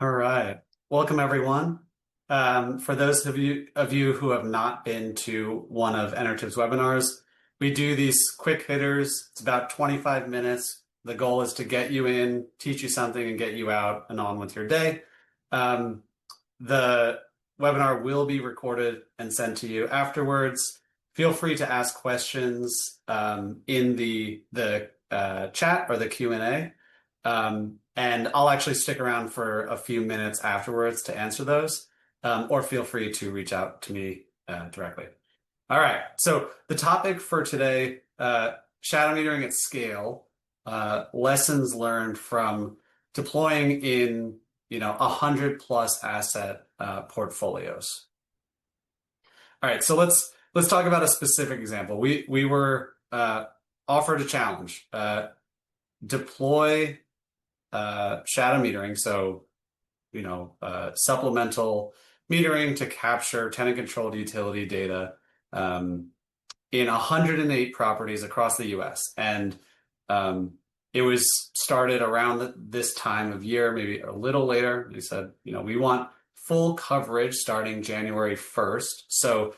All right. Welcome, everyone. For those of you who have not been to one of Enertiv's webinars, we do these quick hitters. It's about 25 minutes. The goal is to get you in, teach you something, and get you out and on with your day. The webinar will be recorded and sent to you afterwards. Feel free to ask questions in the chat or the Q&A. And I'll actually stick around for a few minutes afterwards to answer those, or feel free to reach out to me directly. All right, so the topic for today, shadow metering at scale, lessons learned from deploying in 100+ asset portfolios. All right, so let's talk about a specific example. We were offered a challenge. Deploy shadow metering, so supplemental metering to capture tenant-controlled utility data in 108 properties across the U.S. And it was started around this time of year, maybe a little later. They said, we want full coverage starting January 1st. So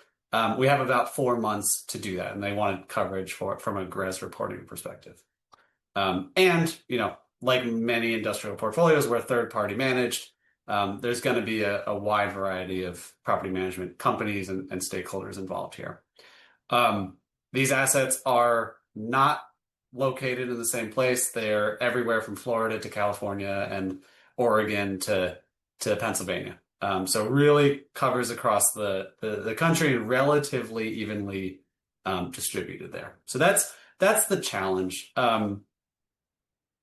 we have about 4 months to do that, and they wanted coverage from a GRES reporting perspective. And like many industrial portfolios where third-party managed, there's going to be a wide variety of property management companies and stakeholders involved here. These assets are not located in the same place. They're everywhere from Florida to California and Oregon to Pennsylvania. So really covers across the country and relatively evenly distributed there. So that's the challenge.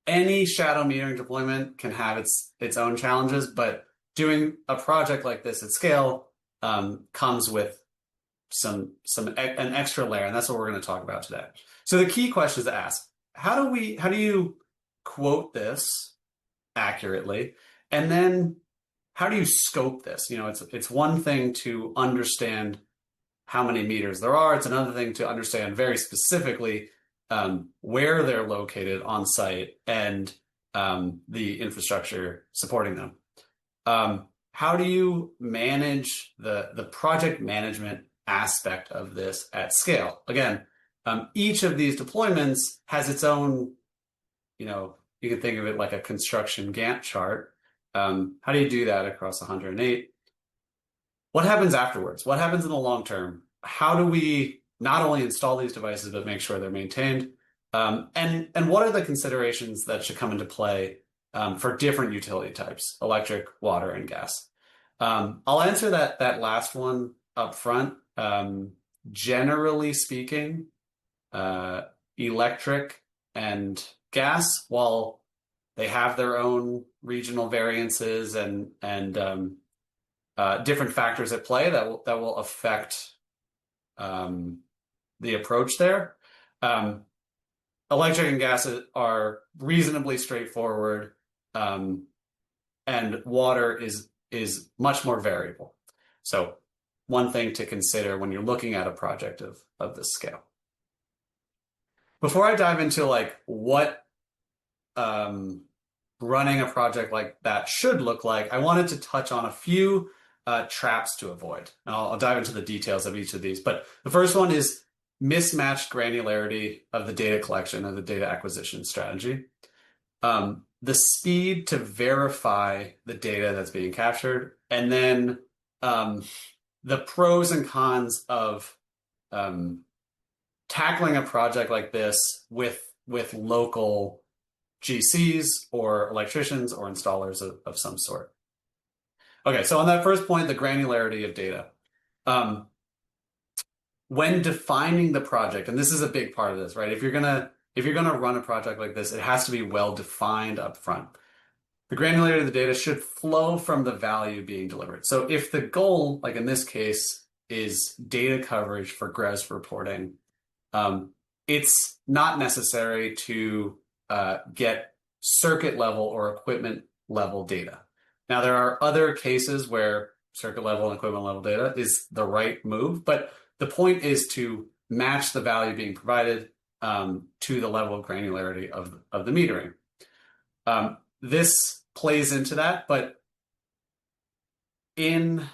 Any shadow metering deployment can have its own challenges, but doing a project like this at scale comes with an extra layer, and that's what we're going to talk about today. So the key question is to ask: how do you quote this accurately, and then how do you scope this? It's one thing to understand how many meters there are. It's another thing to understand very specifically where they're located on site and the infrastructure supporting them. How do you manage the project management aspect of this at scale? Again, each of these deployments has its own, you can think of it like a construction Gantt chart. How do you do that across 108? What happens afterwards? What happens in the long term? How do we not only install these devices, but make sure they're maintained? And what are the considerations that should come into play for different utility types, electric, water, and gas? I'll answer that last one up front. Generally speaking, electric and gas, while they have their own regional variances and different factors at play that will affect the approach there. Electric and gas are reasonably straightforward, and water is much more variable. So one thing to consider when you're looking at a project of this scale. Before I dive into what running a project like that should look like, I wanted to touch on a few traps to avoid. And I'll dive into the details of each of these. But the first one is mismatched granularity of the data collection and the data acquisition strategy. The speed to verify the data that's being captured, and then the pros and cons of tackling a project like this with local GCs or electricians or installers of some sort. Okay, so on that first point, the granularity of data. When defining the project, and this is a big part of this, right? If you're gonna run a project like this, it has to be well defined up front. The granularity of the data should flow from the value being delivered. So if the goal, like in this case, is data coverage for GRES reporting, it's not necessary to get circuit level or equipment level data. Now, there are other cases where circuit level and equipment level data is the right move, but the point is to match the value being provided to the level of granularity of the metering. This plays into that, but in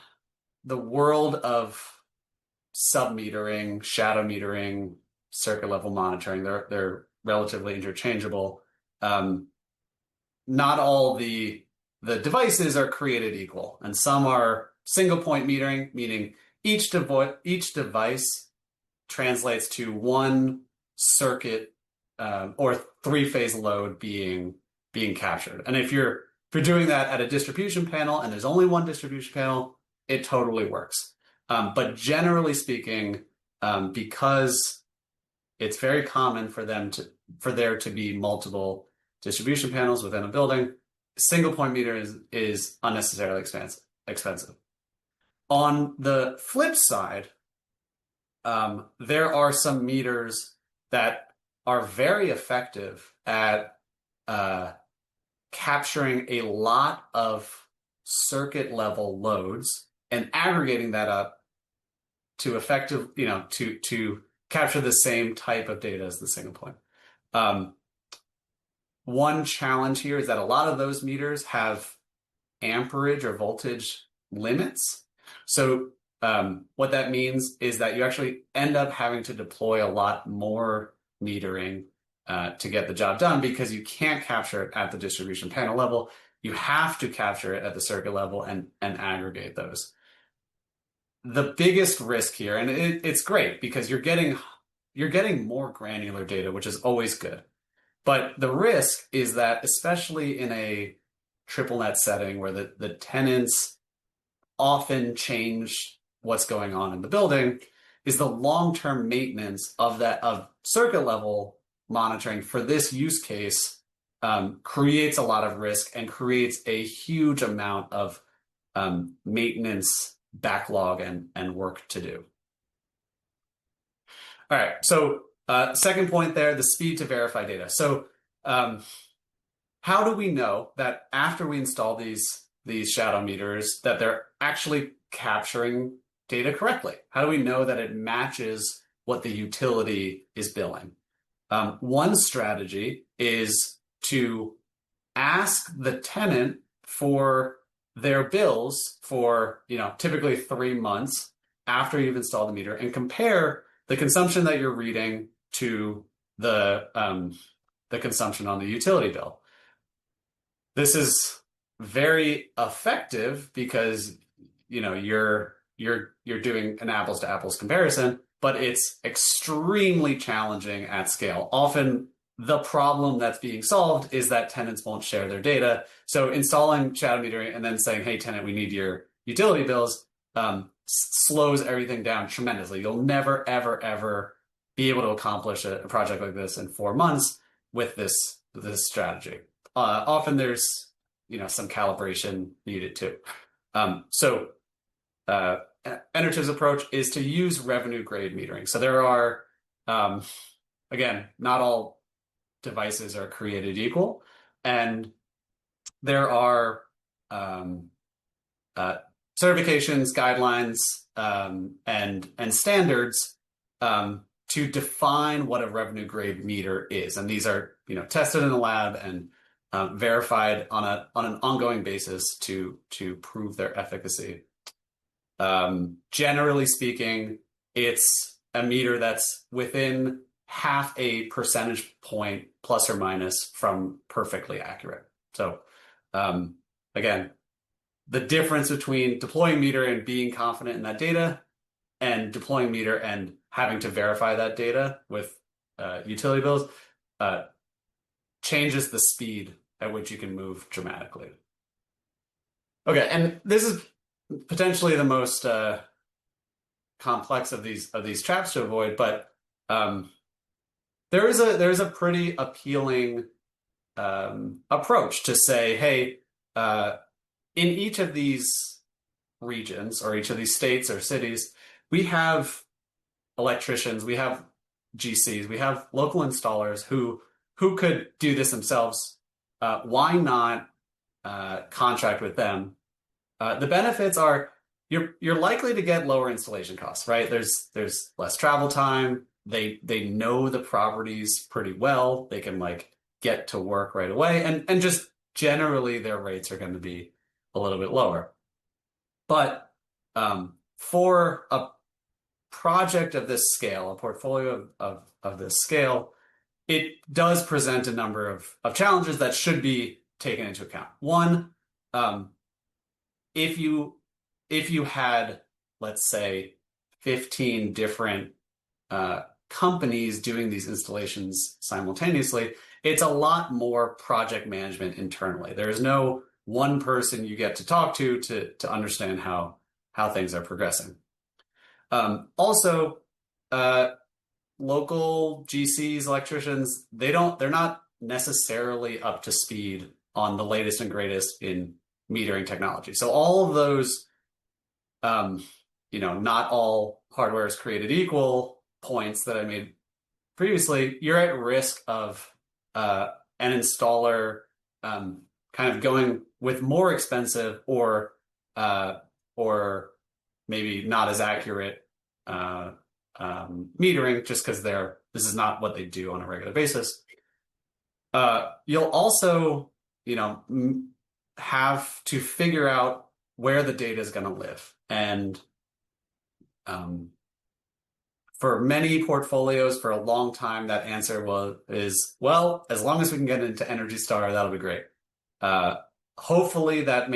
the world of sub-metering, shadow metering, circuit level monitoring, they're relatively interchangeable. Not all the devices are created equal, and some are single point metering, meaning each device translates to one circuit or three-phase load being captured. And if you're doing that at a distribution panel and there's only one distribution panel, it totally works. But generally speaking, because it's very common for there to be multiple distribution panels within a building, single point meter is unnecessarily expensive. On the flip side, there are some meters that are very effective at capturing a lot of circuit level loads and aggregating that up to to capture the same type of data as the single point. One challenge here is that a lot of those meters have amperage or voltage limits. So what that means is that you actually end up having to deploy a lot more metering to get the job done, because you can't capture it at the distribution panel level. You have to capture it at the circuit level and aggregate those. The biggest risk here, and it's great because you're getting more granular data, which is always good. But the risk is that, especially in a triple net setting where the tenants often change what's going on in the building, is the long-term maintenance of circuit level monitoring for this use case creates a lot of risk and creates a huge amount of maintenance backlog and work to do. All right, so second point there, the speed to verify data. So how do we know that after we install these shadow meters that they're actually capturing data correctly? How do we know that it matches what the utility is billing? One strategy is to ask the tenant for their bills for, typically 3 months after you've installed the meter, and compare the consumption that you're reading to the consumption on the utility bill. This is very effective because you're doing an apples to apples comparison, but it's extremely challenging at scale. Often the problem that's being solved is that tenants won't share their data. So installing shadow metering and then saying, hey, tenant, we need your utility bills, slows everything down tremendously. You'll never, ever, ever be able to accomplish a project like this in 4 months with this strategy. Often there's some calibration needed too. So Enertiv's approach is to use revenue grade metering. So there are, again, not all devices are created equal, and there are certifications, guidelines, and standards to define what a revenue grade meter is, and these are tested in the lab and verified on an ongoing basis to prove their efficacy. Generally speaking, it's a meter that's within half a percentage point plus or minus from perfectly accurate. So again, the difference between deploying meter and being confident in that data and deploying meter and having to verify that data with utility bills changes the speed at which you can move dramatically. Okay, and this is potentially the most complex of these traps to avoid, but there is a pretty appealing approach to say, hey, in each of these regions or each of these states or cities, we have electricians, we have GCs, we have local installers who could do this themselves. Why not contract with them? The benefits are you're likely to get lower installation costs, right? There's less travel time. They know the properties pretty well. They can get to work right away, and just generally their rates are going to be a little bit lower. But for a project of this scale, a portfolio of this scale, it does present a number of challenges that should be taken into account. One, if you had, let's say, 15 different companies doing these installations simultaneously, it's a lot more project management internally. There's no one person you get to talk to understand how things are progressing. Also, local GCs, electricians, they're not necessarily up to speed on the latest and greatest in metering technology. So all of those, not all hardware is created equal points that I made previously, you're at risk of an installer kind of going with more expensive or maybe not as accurate metering just because this is not what they do on a regular basis. You'll also, have to figure out where the data is going to live. And for many portfolios, for a long time, that answer is, well, as long as we can get into Energy Star, that'll be great. Hopefully that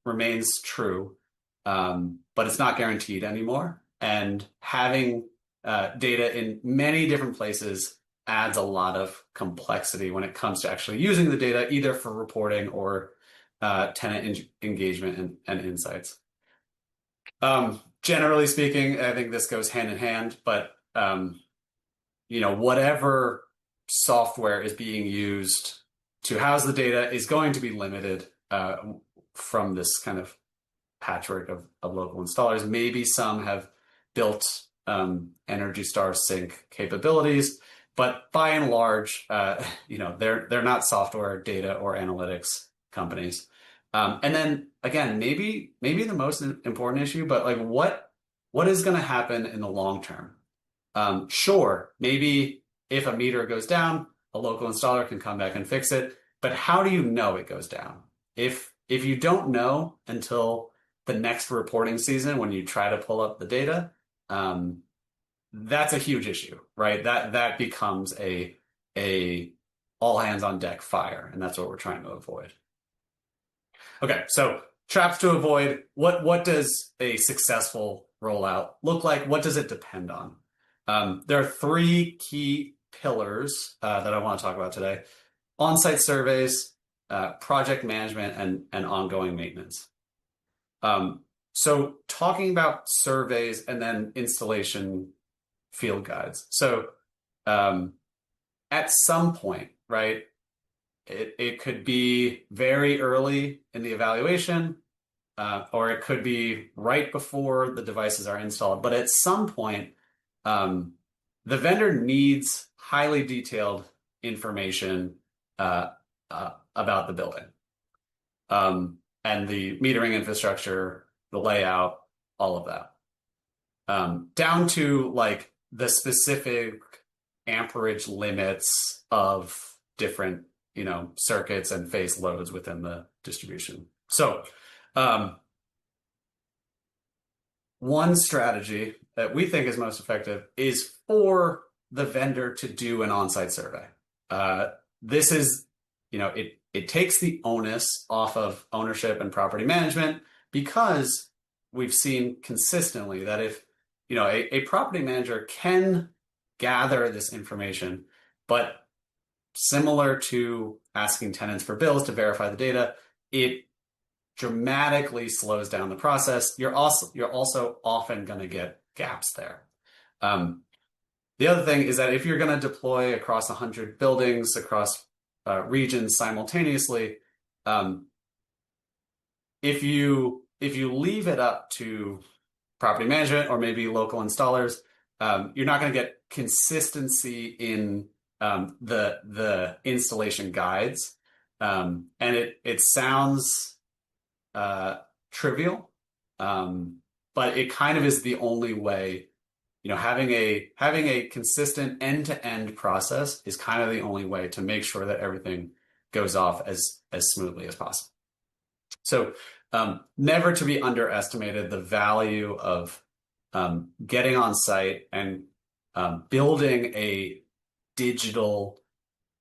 remains true, but it's not guaranteed anymore. And having data in many different places adds a lot of complexity when it comes to actually using the data, either for reporting or tenant engagement and insights. Generally speaking, I think this goes hand in hand, but whatever software is being used to house the data is going to be limited from this kind of patchwork of local installers. Maybe some have built Energy Star sync capabilities, but by and large, they're not software, data, or analytics companies. And then again, maybe the most important issue, but like what is going to happen in the long term? Sure, maybe if a meter goes down, a local installer can come back and fix it. But how do you know it goes down? If you don't know until the next reporting season when you try to pull up the data, that's a huge issue, right? That becomes a all hands on deck fire, and that's what we're trying to avoid. Okay, so traps to avoid. What does a successful rollout look like? What does it depend on? There are three key pillars that I want to talk about today: on-site surveys, project management, and ongoing maintenance. So talking about surveys and then installation field guides. So at some point, right, it could be very early in the evaluation, or it could be right before the devices are installed. But at some point, the vendor needs highly detailed information about the building, and the metering infrastructure, the layout, all of that, down to like the specific amperage limits of different, circuits and phase loads within the distribution. So, one strategy that we think is most effective is for the vendor to do an on-site survey. This is, it takes the onus off of ownership and property management, because we've seen consistently that if, a property manager can gather this information, but similar to asking tenants for bills to verify the data, it dramatically slows down the process. You're also often going to get gaps there. The other thing is that if you're going to deploy across 100 buildings, across regions simultaneously, if you leave it up to property management or maybe local installers, you're not going to get consistency in the installation guides, and it sounds trivial, but it kind of is the only way. Having a consistent end-to-end process is kind of the only way to make sure that everything goes off as smoothly as possible. So Never to be underestimated the value of getting on site and building a digital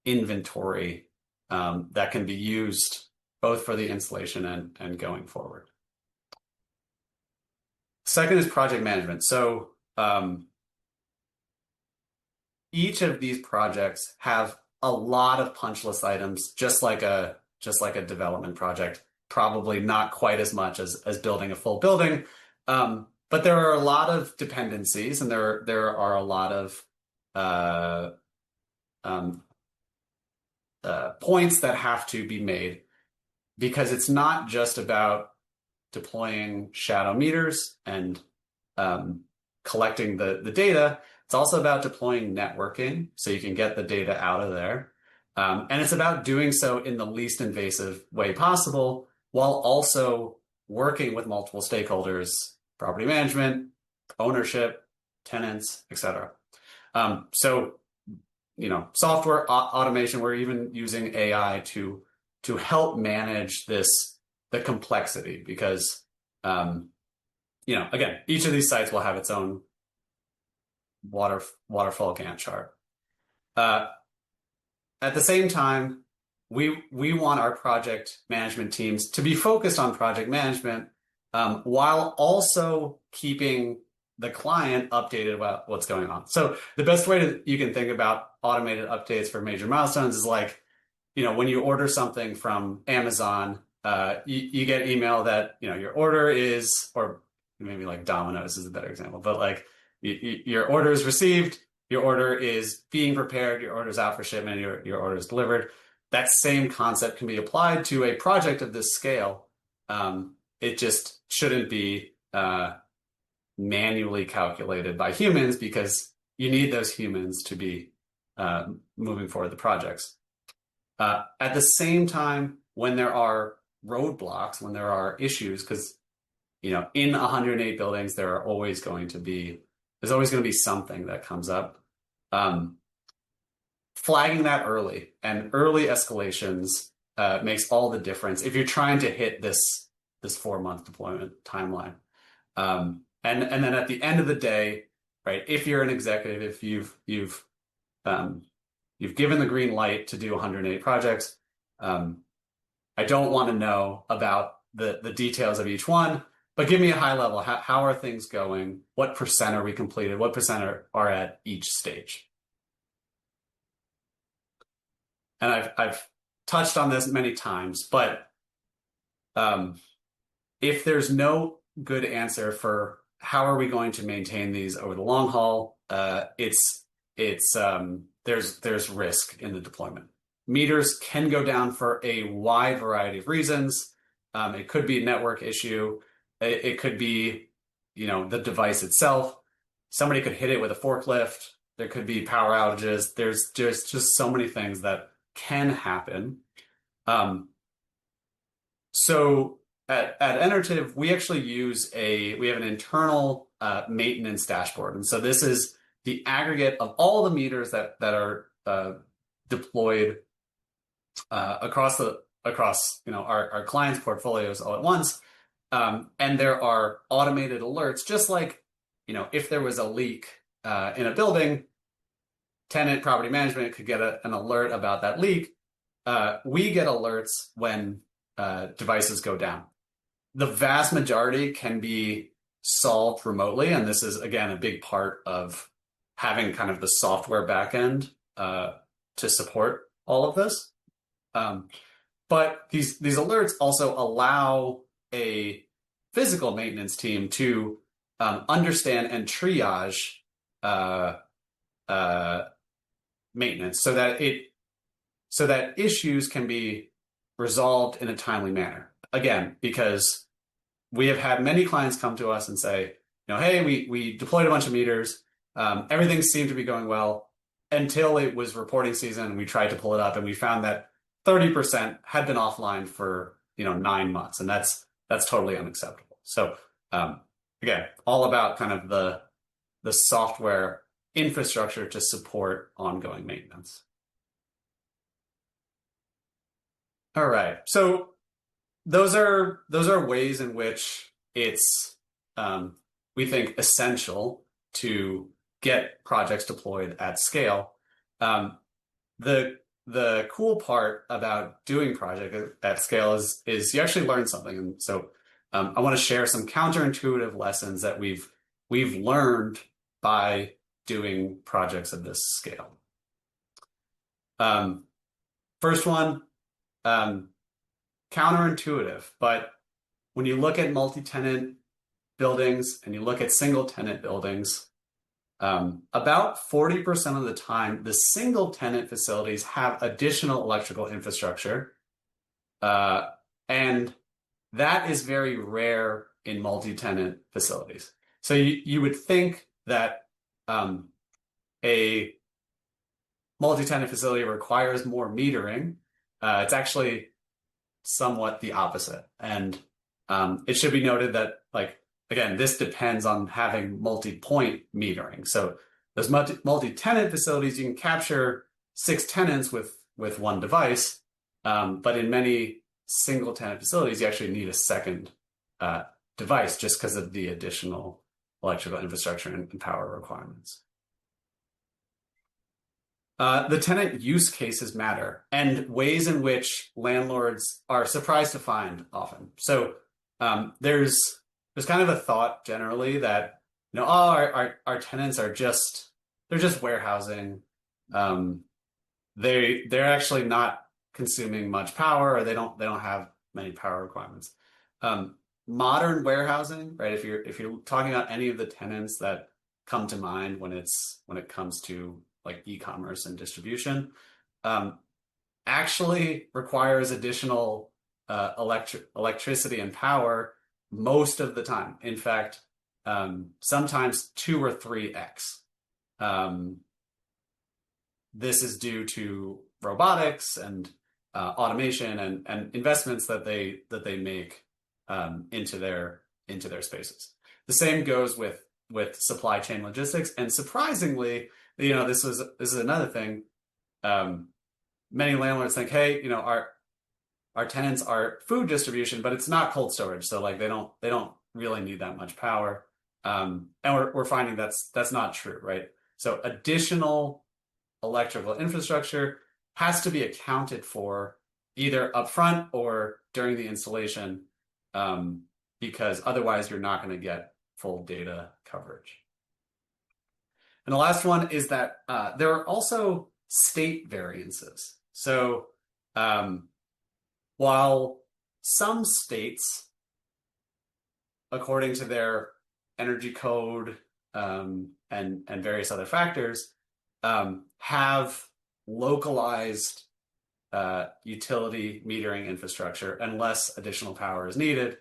inventory that can be used both for the installation and going forward. Second is project management. So each of these projects have a lot of punch list items, just like a development project. Probably not quite as much as building a full building, but there are a lot of dependencies, and there are a lot of points that have to be made, because it's not just about deploying shadow meters and collecting the data. It's also about deploying networking so you can get the data out of there. And it's about doing so in the least invasive way possible, while also working with multiple stakeholders, property management, ownership, tenants, etc. So, software automation, we're even using AI to help manage the complexity, because, again, each of these sites will have its own waterfall Gantt chart. At the same time, we want our project management teams to be focused on project management, while also keeping the client updated about what's going on. So the best way you can think about automated updates for major milestones is like, when you order something from Amazon, you get email that, your order is, or maybe like Domino's is a better example, but like your order is received, your order is being prepared, your order is out for shipment, your order is delivered. That same concept can be applied to a project of this scale. It just shouldn't be manually calculated by humans, because you need those humans to be moving forward the projects. At the same time, when there are roadblocks, when there are issues, because in 108 buildings, there's always going to be something that comes up. Flagging that early, and early escalations makes all the difference if you're trying to hit this 4-month deployment timeline. And then at the end of the day, right, if you're an executive, if you've given the green light to do 108 projects, I don't want to know about the details of each one, but give me a high level. How are things going? What % are we completed? What % are at each stage? And I've touched on this many times, but if there's no good answer for how are we going to maintain these over the long haul, there's risk in the deployment. Meters can go down for a wide variety of reasons. It could be a network issue. It could be, the device itself. Somebody could hit it with a forklift. There could be power outages. There's just so many things that can happen. So at Enertiv, we actually we have an internal maintenance dashboard. And so this is the aggregate of all the meters that are deployed across our clients' portfolios all at once. And there are automated alerts, just like, if there was a leak in a building, tenant property management could get an alert about that leak. We get alerts when devices go down. The vast majority can be solved remotely, and this is, again, a big part of having kind of the software backend to support all of this. But these alerts also allow a physical maintenance team to understand and triage maintenance so that issues can be resolved in a timely manner. Again, because we have had many clients come to us and say, hey, we deployed a bunch of meters. Everything seemed to be going well until it was reporting season, and we tried to pull it up, and we found that 30% had been offline for 9 months, and that's totally unacceptable. So again, all about kind of the software infrastructure to support ongoing maintenance. All right, so those are ways in which it's we think essential to get projects deployed at scale. Um, the cool part about doing project at scale is you actually learn something. And so I want to share some counterintuitive lessons that we've learned by doing projects of this scale. First one, counterintuitive, but when you look at multi-tenant buildings and you look at single-tenant buildings, about 40% of the time, the single-tenant facilities have additional electrical infrastructure, and that is very rare in multi-tenant facilities. So you would think that a multi-tenant facility requires more metering. It's actually somewhat the opposite. And it should be noted that, like, again, this depends on having multi-point metering. So those multi-tenant facilities, you can capture 6 tenants with one device, but in many single-tenant facilities, you actually need a second device just because of the additional electrical infrastructure and power requirements. The tenant use cases matter, and ways in which landlords are surprised to find often. So there's kind of a thought generally that, you know, oh, our tenants are they're just warehousing. They're actually not consuming much power, or they don't have many power requirements. Modern warehousing, right? If you're talking about any of the tenants that come to mind when it comes to like e-commerce and distribution, actually requires additional electricity and power most of the time. In fact, sometimes 2 or 3x. This is due to robotics and automation and investments that they make into their spaces. The same goes with supply chain logistics, and surprisingly, you know, this is another thing. Many landlords think, hey, you know, our tenants are food distribution, but it's not cold storage, so like they don't really need that much power. And we're finding that's not true, right? So additional electrical infrastructure has to be accounted for either upfront or during the installation, because otherwise you're not going to get full data coverage. And the last one is that there are also state variances. So while some states, according to their energy code and various other factors, have localized utility metering infrastructure unless additional power is needed,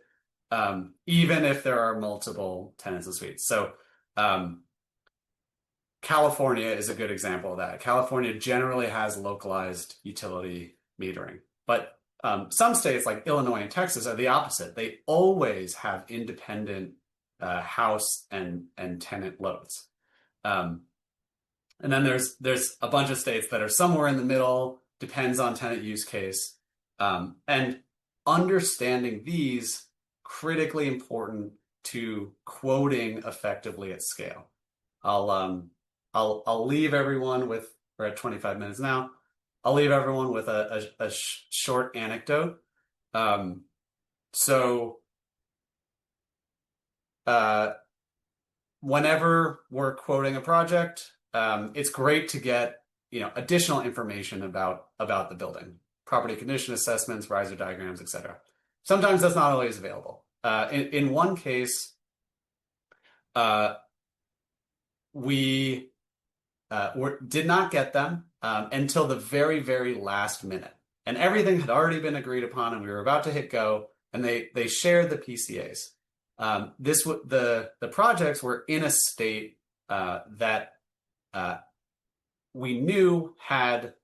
even if there are multiple tenants and suites. So California is a good example of that. California generally has localized utility metering, but some states like Illinois and Texas are the opposite. They always have independent house and tenant loads. And then there's a bunch of states that are somewhere in the middle, depends on tenant use case. And understanding these, critically important to quoting effectively at scale. I'll leave everyone with, we're at 25 minutes now. I'll leave everyone with a short anecdote. Whenever we're quoting a project, it's great to get, you know, additional information about the building, property condition assessments, riser diagrams, etc. Sometimes that's not always available. In one case, we did not get them until the very, very last minute. And everything had already been agreed upon, and we were about to hit go, and they shared the PCAs. The projects were in a state that we knew had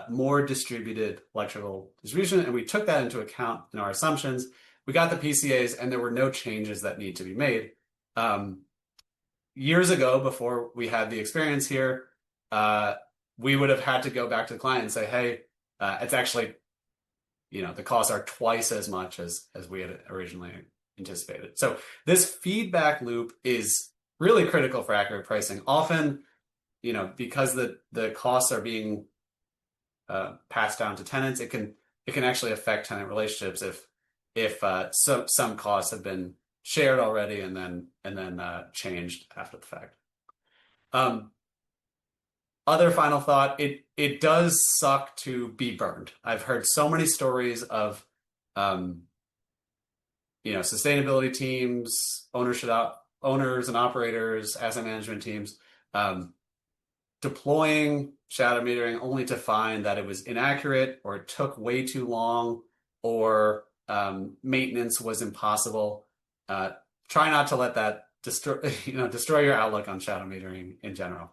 more distributed electrical distribution, and we took that into account in our assumptions. We got the PCAs, and there were no changes that need to be made. Years ago, before we had the experience here, we would have had to go back to the client and say, hey, it's actually, the costs are twice as much as we had originally anticipated. So this feedback loop is really critical for accurate pricing. Often, because the costs are being passed down to tenants, it can actually affect tenant relationships if some costs have been shared already and then changed after the fact. Other final thought, it does suck to be burned. I've heard so many stories of sustainability teams, owners and operators, asset management teams deploying shadow metering only to find that it was inaccurate, or it took way too long, or maintenance was impossible. Try not to let that destroy your outlook on shadow metering in general.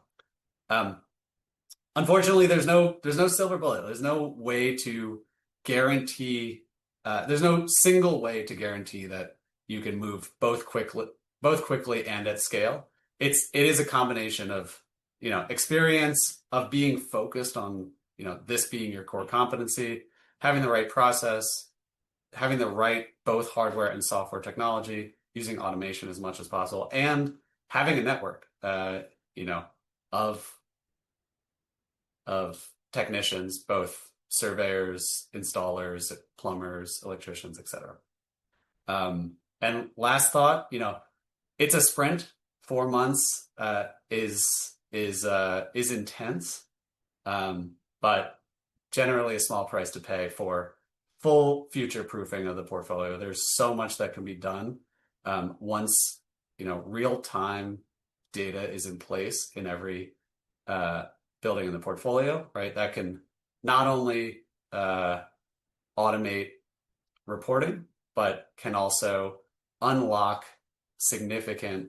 Unfortunately, there's no silver bullet. There's no way to guarantee. There's no single way to guarantee that you can move both quickly and at scale. It is a combination of experience, of being focused on this being your core competency, having the right process, having the right both hardware and software technology, using automation as much as possible, and having a network of technicians, both surveyors, installers, plumbers, electricians, etc. And last thought, it's a sprint. 4 months is intense, but generally a small price to pay for full future proofing of the portfolio. There's so much that can be done once real time data is in place in every building in the portfolio, right? That can not only automate reporting, but can also unlock significant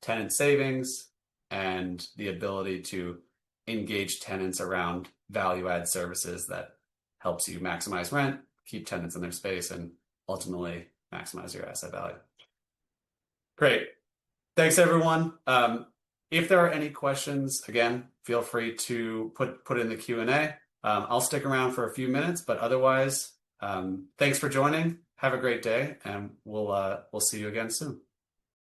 tenant savings and the ability to engage tenants around value-add services that helps you maximize rent, keep tenants in their space, and ultimately maximize your asset value. Great. Thanks, everyone. If there are any questions, again, feel free to put in the Q&A. I'll stick around for a few minutes, but otherwise, thanks for joining. Have a great day, and we'll see you again soon.